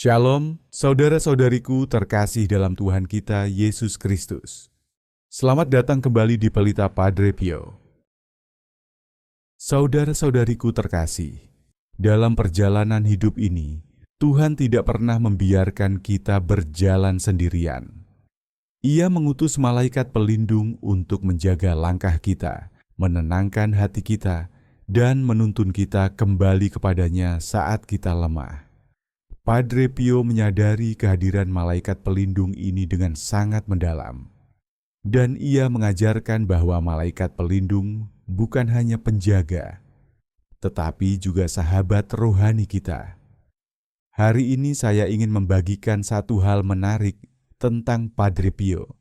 Shalom, saudara-saudariku terkasih dalam Tuhan kita Yesus Kristus. Selamat datang kembali di Pelita Padre Pio. Saudara-saudariku terkasih, dalam perjalanan hidup ini, Tuhan tidak pernah membiarkan kita berjalan sendirian. Ia mengutus malaikat pelindung untuk menjaga langkah kita, menenangkan hati kita, dan menuntun kita kembali kepadanya saat kita lemah. Padre Pio menyadari kehadiran malaikat pelindung ini dengan sangat mendalam. Dan ia mengajarkan bahwa malaikat pelindung bukan hanya penjaga, tetapi juga sahabat rohani kita. Hari ini saya ingin membagikan satu hal menarik tentang Padre Pio,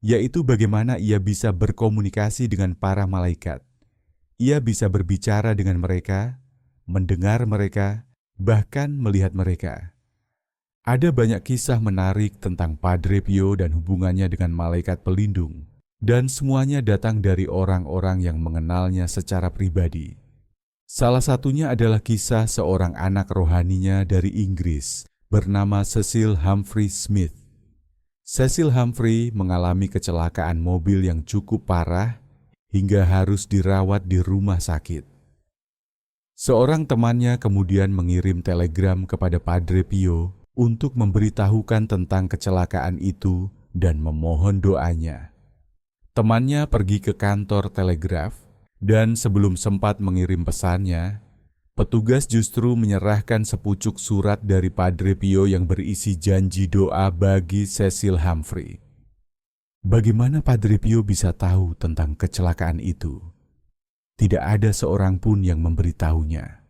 yaitu bagaimana ia bisa berkomunikasi dengan para malaikat. Ia bisa berbicara dengan mereka, mendengar mereka, bahkan melihat mereka. Ada banyak kisah menarik tentang Padre Pio dan hubungannya dengan malaikat pelindung, dan semuanya datang dari orang-orang yang mengenalnya secara pribadi. Salah satunya adalah kisah seorang anak rohaninya dari Inggris bernama Cecil Humphrey Smith. Cecil Humphrey mengalami kecelakaan mobil yang cukup parah hingga harus dirawat di rumah sakit. Seorang temannya kemudian mengirim telegram kepada Padre Pio untuk memberitahukan tentang kecelakaan itu dan memohon doanya. Temannya pergi ke kantor telegraf, dan sebelum sempat mengirim pesannya, petugas justru menyerahkan sepucuk surat dari Padre Pio yang berisi janji doa bagi Cecil Humphrey. Bagaimana Padre Pio bisa tahu tentang kecelakaan itu? Tidak ada seorang pun yang memberitahunya.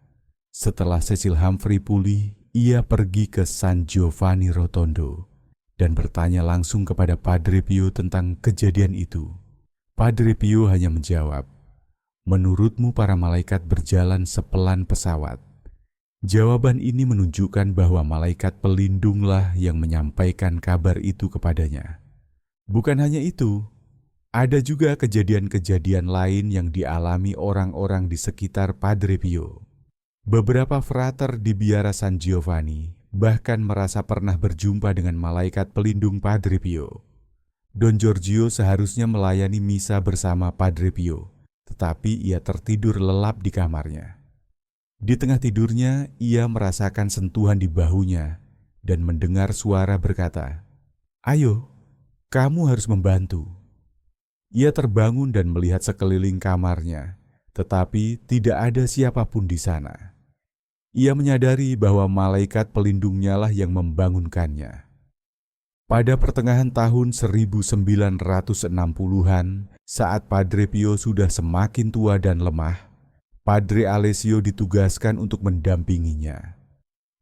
Setelah Cecil Humphrey pulih, ia pergi ke San Giovanni Rotondo dan bertanya langsung kepada Padre Pio tentang kejadian itu. Padre Pio hanya menjawab, "Menurutmu para malaikat berjalan sepelan pesawat." Jawaban ini menunjukkan bahwa malaikat pelindunglah yang menyampaikan kabar itu kepadanya. Bukan hanya itu, ada juga kejadian-kejadian lain yang dialami orang-orang di sekitar Padre Pio. Beberapa frater di biara San Giovanni bahkan merasa pernah berjumpa dengan malaikat pelindung Padre Pio. Don Giorgio seharusnya melayani misa bersama Padre Pio, tetapi ia tertidur lelap di kamarnya. Di tengah tidurnya, ia merasakan sentuhan di bahunya dan mendengar suara berkata, "Ayo, kamu harus membantu." Ia terbangun dan melihat sekeliling kamarnya, tetapi tidak ada siapapun di sana. Ia menyadari bahwa malaikat pelindungnya lah yang membangunkannya. Pada pertengahan tahun 1960-an, saat Padre Pio sudah semakin tua dan lemah, Padre Alessio ditugaskan untuk mendampinginya.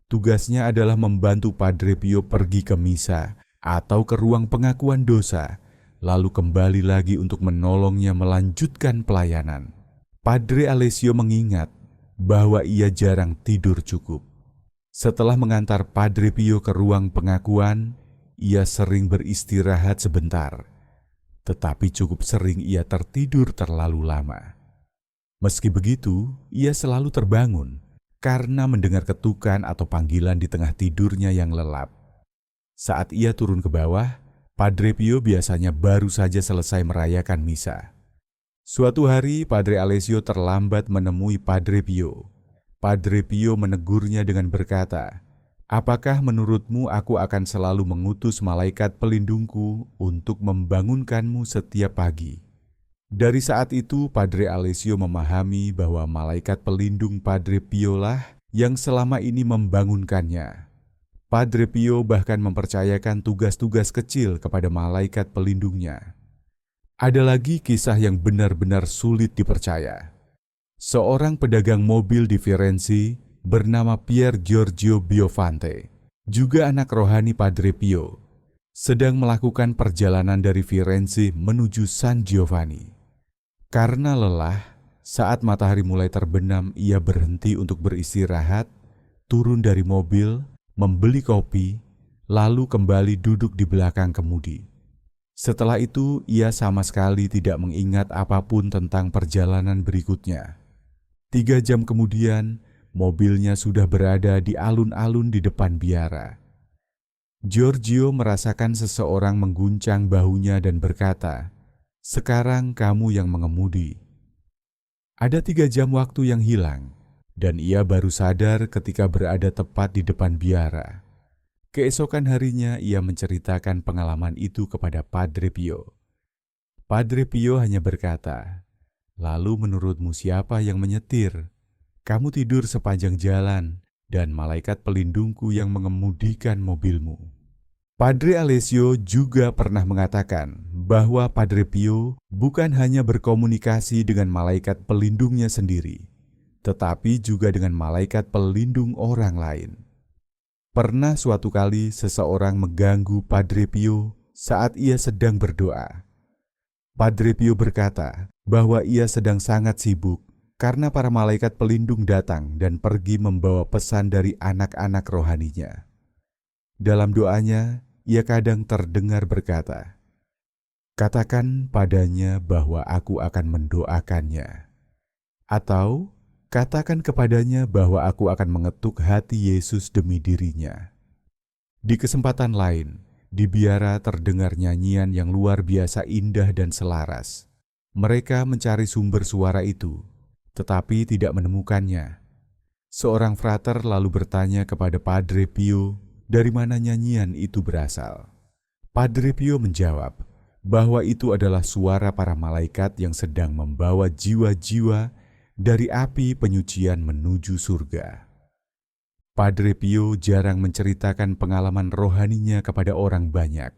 Tugasnya adalah membantu Padre Pio pergi ke misa atau ke ruang pengakuan dosa, lalu kembali lagi untuk menolongnya melanjutkan pelayanan. Padre Alessio mengingat bahwa ia jarang tidur cukup. Setelah mengantar Padre Pio ke ruang pengakuan, ia sering beristirahat sebentar, tetapi cukup sering ia tertidur terlalu lama. Meski begitu, ia selalu terbangun karena mendengar ketukan atau panggilan di tengah tidurnya yang lelap. Saat ia turun ke bawah, Padre Pio biasanya baru saja selesai merayakan misa. Suatu hari, Padre Alessio terlambat menemui Padre Pio. Padre Pio menegurnya dengan berkata, "Apakah menurutmu aku akan selalu mengutus malaikat pelindungku untuk membangunkanmu setiap pagi?" Dari saat itu, Padre Alessio memahami bahwa malaikat pelindung Padre Pio lah yang selama ini membangunkannya. Padre Pio bahkan mempercayakan tugas-tugas kecil kepada malaikat pelindungnya. Ada lagi kisah yang benar-benar sulit dipercaya. Seorang pedagang mobil di Firenze bernama Pier Giorgio Biovante, juga anak rohani Padre Pio, sedang melakukan perjalanan dari Firenze menuju San Giovanni. Karena lelah, saat matahari mulai terbenam, ia berhenti untuk beristirahat, turun dari mobil, membeli kopi, lalu kembali duduk di belakang kemudi. Setelah itu, ia sama sekali tidak mengingat apapun tentang perjalanan berikutnya. 3 jam kemudian, mobilnya sudah berada di alun-alun di depan biara, Giorgio merasakan seseorang mengguncang bahunya dan berkata, "Sekarang kamu yang mengemudi." Ada 3 jam waktu yang hilang, dan ia baru sadar ketika berada tepat di depan biara. Keesokan harinya ia menceritakan pengalaman itu kepada Padre Pio. Padre Pio hanya berkata, "Lalu menurutmu siapa yang menyetir? Kamu tidur sepanjang jalan, dan malaikat pelindungku yang mengemudikan mobilmu." Padre Alessio juga pernah mengatakan bahwa Padre Pio bukan hanya berkomunikasi dengan malaikat pelindungnya sendiri, tetapi juga dengan malaikat pelindung orang lain. Pernah suatu kali seseorang mengganggu Padre Pio saat ia sedang berdoa. Padre Pio berkata bahwa ia sedang sangat sibuk karena para malaikat pelindung datang dan pergi membawa pesan dari anak-anak rohaninya. Dalam doanya, ia kadang terdengar berkata, "Katakan padanya bahwa aku akan mendoakannya." Atau, "Katakan kepadanya bahwa aku akan mengetuk hati Yesus demi dirinya." Di kesempatan lain, di biara terdengar nyanyian yang luar biasa indah dan selaras. Mereka mencari sumber suara itu, tetapi tidak menemukannya. Seorang frater lalu bertanya kepada Padre Pio dari mana nyanyian itu berasal. Padre Pio menjawab bahwa itu adalah suara para malaikat yang sedang membawa jiwa-jiwa dari api penyucian menuju surga. Padre Pio jarang menceritakan pengalaman rohaninya kepada orang banyak,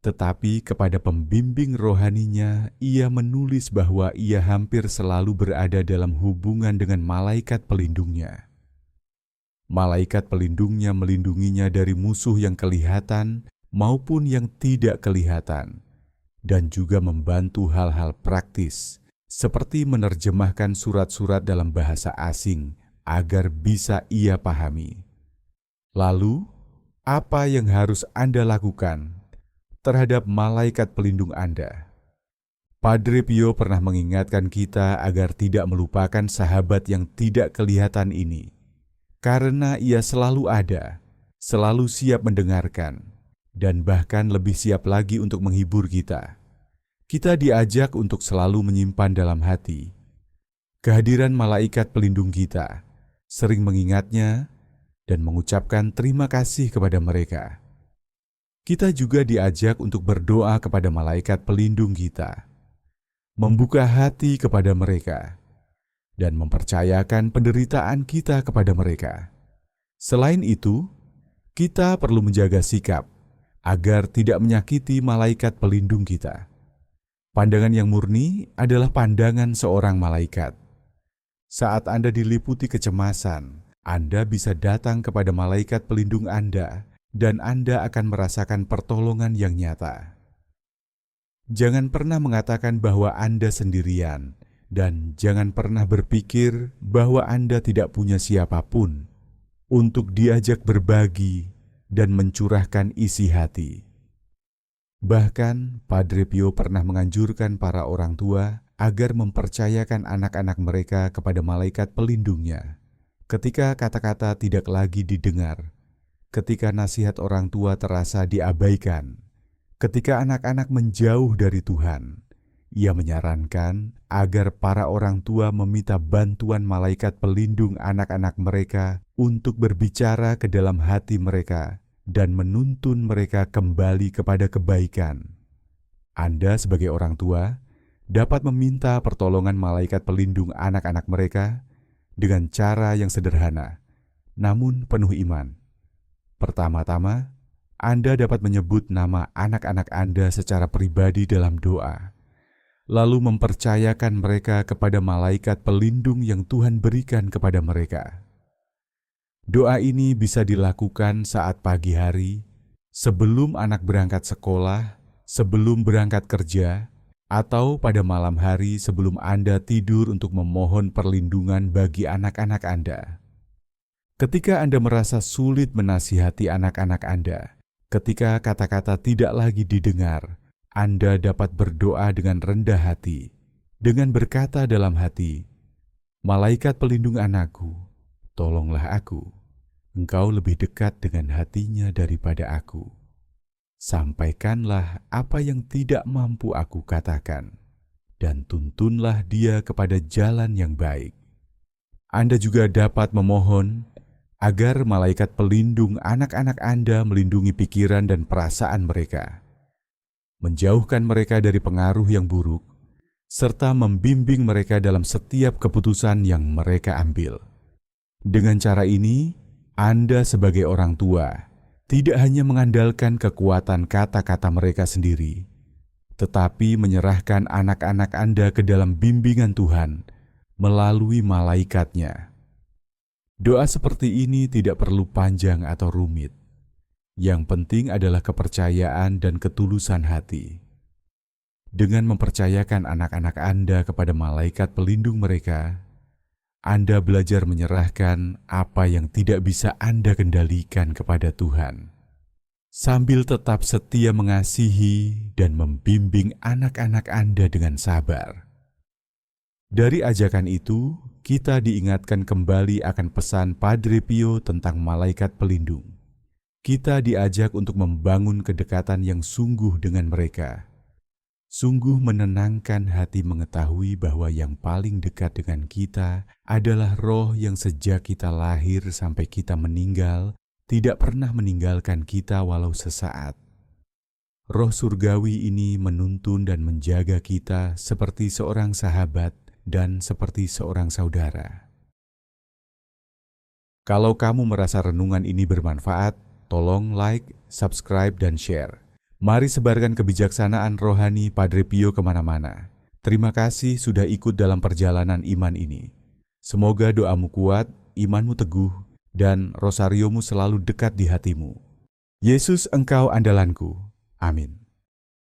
tetapi kepada pembimbing rohaninya ia menulis bahwa ia hampir selalu berada dalam hubungan dengan malaikat pelindungnya. Malaikat pelindungnya melindunginya dari musuh yang kelihatan maupun yang tidak kelihatan, dan juga membantu hal-hal praktis, seperti menerjemahkan surat-surat dalam bahasa asing agar bisa ia pahami. Lalu, apa yang harus Anda lakukan terhadap malaikat pelindung Anda? Padre Pio pernah mengingatkan kita agar tidak melupakan sahabat yang tidak kelihatan ini, karena ia selalu ada, selalu siap mendengarkan, dan bahkan lebih siap lagi untuk menghibur kita. Kita diajak untuk selalu menyimpan dalam hati kehadiran malaikat pelindung kita, sering mengingatnya dan mengucapkan terima kasih kepada mereka. Kita juga diajak untuk berdoa kepada malaikat pelindung kita, membuka hati kepada mereka, dan mempercayakan penderitaan kita kepada mereka. Selain itu, kita perlu menjaga sikap agar tidak menyakiti malaikat pelindung kita. Pandangan yang murni adalah pandangan seorang malaikat. Saat Anda diliputi kecemasan, Anda bisa datang kepada malaikat pelindung Anda dan Anda akan merasakan pertolongan yang nyata. Jangan pernah mengatakan bahwa Anda sendirian dan jangan pernah berpikir bahwa Anda tidak punya siapapun untuk diajak berbagi dan mencurahkan isi hati. Bahkan, Padre Pio pernah menganjurkan para orang tua agar mempercayakan anak-anak mereka kepada malaikat pelindungnya. Ketika kata-kata tidak lagi didengar, ketika nasihat orang tua terasa diabaikan, ketika anak-anak menjauh dari Tuhan, ia menyarankan agar para orang tua meminta bantuan malaikat pelindung anak-anak mereka untuk berbicara ke dalam hati mereka dan menuntun mereka kembali kepada kebaikan. Anda sebagai orang tua dapat meminta pertolongan malaikat pelindung anak-anak mereka dengan cara yang sederhana, namun penuh iman. Pertama-tama, Anda dapat menyebut nama anak-anak Anda secara pribadi dalam doa, lalu mempercayakan mereka kepada malaikat pelindung yang Tuhan berikan kepada mereka. Doa ini bisa dilakukan saat pagi hari, sebelum anak berangkat sekolah, sebelum berangkat kerja, atau pada malam hari sebelum Anda tidur untuk memohon perlindungan bagi anak-anak Anda. Ketika Anda merasa sulit menasihati anak-anak Anda, ketika kata-kata tidak lagi didengar, Anda dapat berdoa dengan rendah hati, dengan berkata dalam hati, "Malaikat pelindung anakku, tolonglah aku. Engkau lebih dekat dengan hatinya daripada aku." Sampaikanlah apa yang tidak mampu aku katakan, dan tuntunlah dia kepada jalan yang baik. Anda juga dapat memohon agar malaikat pelindung anak-anak Anda melindungi pikiran dan perasaan mereka, menjauhkan mereka dari pengaruh yang buruk, serta membimbing mereka dalam setiap keputusan yang mereka ambil. Dengan cara ini, Anda sebagai orang tua tidak hanya mengandalkan kekuatan kata-kata mereka sendiri, tetapi menyerahkan anak-anak Anda ke dalam bimbingan Tuhan melalui malaikatnya. Doa seperti ini tidak perlu panjang atau rumit. Yang penting adalah kepercayaan dan ketulusan hati. Dengan mempercayakan anak-anak Anda kepada malaikat pelindung mereka, Anda belajar menyerahkan apa yang tidak bisa Anda kendalikan kepada Tuhan, sambil tetap setia mengasihi dan membimbing anak-anak Anda dengan sabar. Dari ajakan itu, kita diingatkan kembali akan pesan Padre Pio tentang malaikat pelindung. Kita diajak untuk membangun kedekatan yang sungguh dengan mereka. Sungguh menenangkan hati mengetahui bahwa yang paling dekat dengan kita adalah Roh yang sejak kita lahir sampai kita meninggal, tidak pernah meninggalkan kita walau sesaat. Roh surgawi ini menuntun dan menjaga kita seperti seorang sahabat dan seperti seorang saudara. Kalau kamu merasa renungan ini bermanfaat, tolong like, subscribe, dan share. Mari sebarkan kebijaksanaan rohani Padre Pio kemana-mana. Terima kasih sudah ikut dalam perjalanan iman ini. Semoga doamu kuat, imanmu teguh, dan rosariomu selalu dekat di hatimu. Yesus engkau andalanku. Amin.